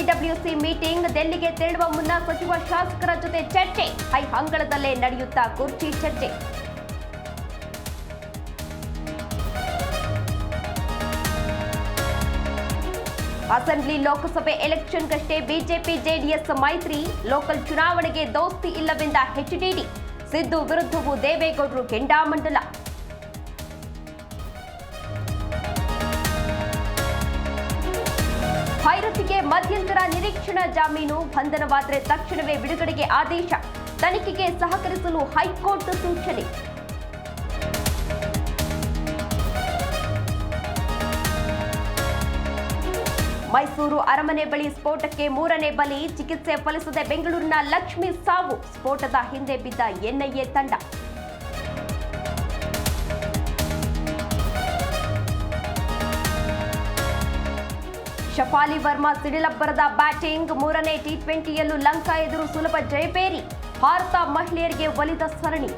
ಕೆಪಿಡಬ್ಲ್ಯೂಸಿ meeting ದಿಲ್ಲಿಗೆ ತೆರಳುವ ಮುನ್ನ ಸಚಿವ ಶಾಸಕರ ಜೊತೆ ಚರ್ಚೆ ಹೈಹಂಗಳದಲ್ಲೇ ನಡೆಯುತ್ತಾ ಕುರ್ಚಿ ಚರ್ಚೆ. ಅಸೆಂಬ್ಲಿ ಲೋಕಸಭೆ ಎಲೆಕ್ಷನ್ಗಷ್ಟೇ ಬಿಜೆಪಿ ಜೆಡಿಎಸ್ ಮೈತ್ರಿ, ಲೋಕಲ್ ಚುನಾವಣೆಗೆ ದೋಸ್ತಿ ಇಲ್ಲವೆಂದ ಎಚ್ಡಿಡಿ, ಸಿದ್ದು ವಿರುದ್ಧವೂ ದೇವೇಗೌಡರು ಕೆಂಡಾಮಂಡಲ. ಭೈರತಿಗೆ ಮಧ್ಯಂತರ ನಿರೀಕ್ಷಣಾ ಜಾಮೀನು, ಬಂಧನವಾದರೆ ತಕ್ಷಣವೇ ಬಿಡುಗಡೆಗೆ ಆದೇಶ, ತನಿಖೆಗೆ ಸಹಕರಿಸಲು ಹೈಕೋರ್ಟ್ ಸೂಚನೆ. ಮೈಸೂರು ಅರಮನೆ ಬಳಿ ಸ್ಫೋಟಕ್ಕೆ 3ನೇ ಬಲಿ, ಚಿಕಿತ್ಸೆ ಫಲಿಸದೆ ಬೆಂಗಳೂರಿನ ಲಕ್ಷ್ಮಿ ಸಾವು, ಸ್ಫೋಟದ ಹಿಂದೆ ಬಿದ್ದ ಎನ್ಐಎ ತಂಡ. ಶಫಾಲಿ ವರ್ಮಾ ಸಿಡಿಲಬ್ಬರದ ಬ್ಯಾಟಿಂಗ್, 3ನೇ ಟಿ20ಯಲ್ಲೂ ಲಂಕಾ ಎದುರು ಸುಲಭ ಜಯಪೇರಿ, ಭಾರತ ಮಹಿಳೆಯರಿಗೆ ಒಲಿದ ಸರಣಿ.